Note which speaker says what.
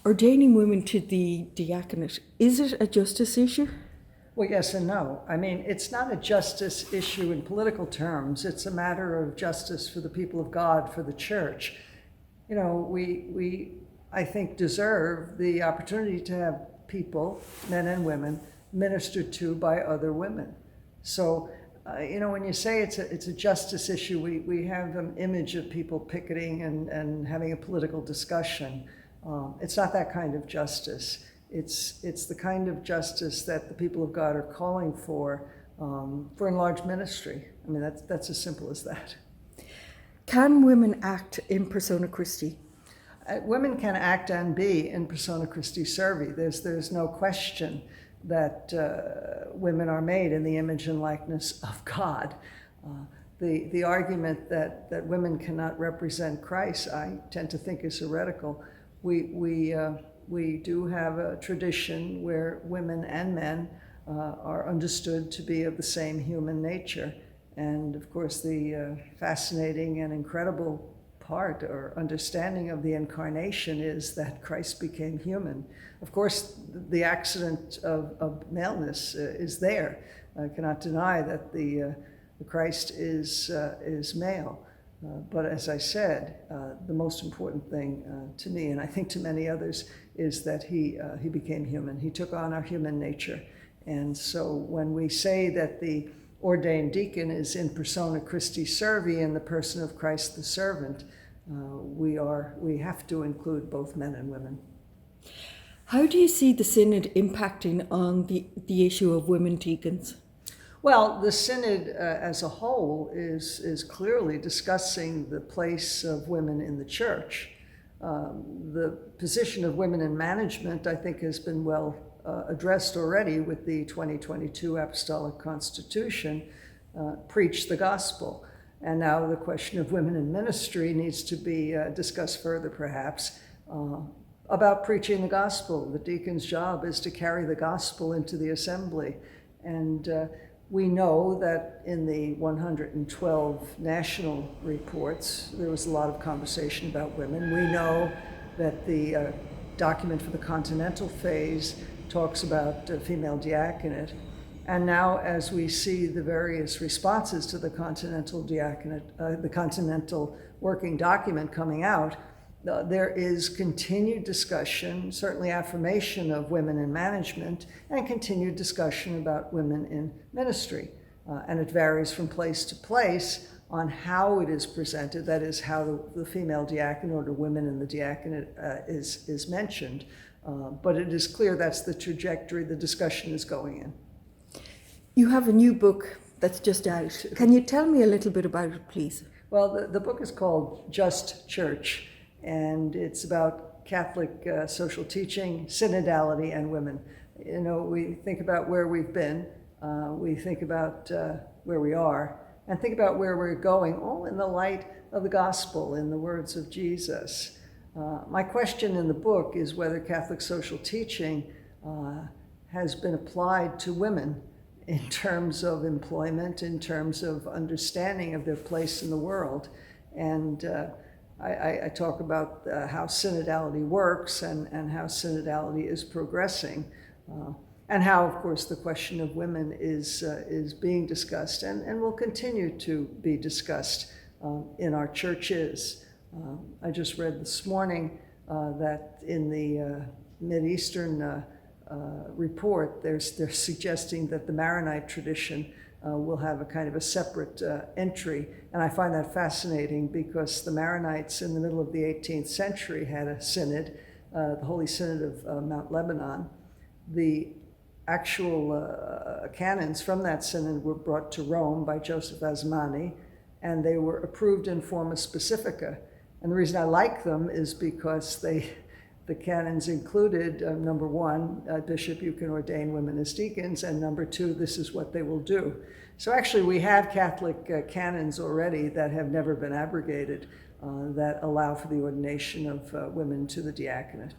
Speaker 1: ordaining women to the diaconate, is it a justice issue?
Speaker 2: Well, yes and no. I mean, it's not a justice issue in political terms. It's a matter of justice for the people of God, for the church. You know, we I think, deserve the opportunity to have people, men and women, ministered to by other women. So, you know, when you say it's a justice issue, we have an image of people picketing and having a political discussion. It's not that kind of justice. It's the kind of justice that the people of God are calling for enlarged ministry. I mean, that's as simple as that.
Speaker 1: Can women act in persona Christi?
Speaker 2: Women can act and be in persona Christi servi. There's no question that women are made in the image and likeness of God. The argument that women cannot represent Christ, I tend to think is heretical. We do have a tradition where women and men are understood to be of the same human nature. And of course, the fascinating and incredible part or understanding of the incarnation is that Christ became human. Of course, the accident of maleness is there. I cannot deny that the Christ is male. But as I said, the most important thing to me, and I think to many others, is that he became human. He took on our human nature. And so when we say that the ordained deacon is in persona Christi servi, in the person of Christ the servant, we have to include both men and women.
Speaker 1: How do you see the synod impacting on the issue of women deacons?
Speaker 2: Well, the synod as a whole is clearly discussing the place of women in the church. The position of women in management, I think, has been well addressed already with the 2022 Apostolic Constitution, Preach the Gospel. And now the question of women in ministry needs to be discussed further, perhaps, about preaching the gospel. The deacon's job is to carry the gospel into the assembly. And we know that in the 112 national reports, there was a lot of conversation about women. We know that the document for the continental phase talks about female diaconate. And now, as we see the various responses to the continental diaconate, the continental working document coming out, there is continued discussion, certainly affirmation of women in management, and continued discussion about women in ministry. And it varies from place to place on how it is presented, that is, how the female diaconate or the women in the diaconate is mentioned. But it is clear that's the trajectory the discussion is going in.
Speaker 1: You have a new book that's just out. Can you tell me a little bit about it, please?
Speaker 2: Well, the book is called Just Church, and it's about Catholic social teaching, synodality, and women. You know, we think about where we've been, we think about where we are, and think about where we're going, all in the light of the gospel, in the words of Jesus. My question in the book is whether Catholic social teaching has been applied to women in terms of employment, in terms of understanding of their place in the world. And I talk about how synodality works and how synodality is progressing, and how, of course, the question of women is being discussed and will continue to be discussed in our churches. I just read this morning that in the Mideastern report, they're suggesting that the Maronite tradition will have a kind of a separate entry. And I find that fascinating because the Maronites in the middle of the 18th century had a synod, the Holy Synod of Mount Lebanon. The actual canons from that synod were brought to Rome by Joseph Asmani, and they were approved in forma specifica. And the reason I like them is because the canons included, number one, bishop, you can ordain women as deacons, and number two, this is what they will do. So actually we have Catholic canons already that have never been abrogated that allow for the ordination of women to the diaconate.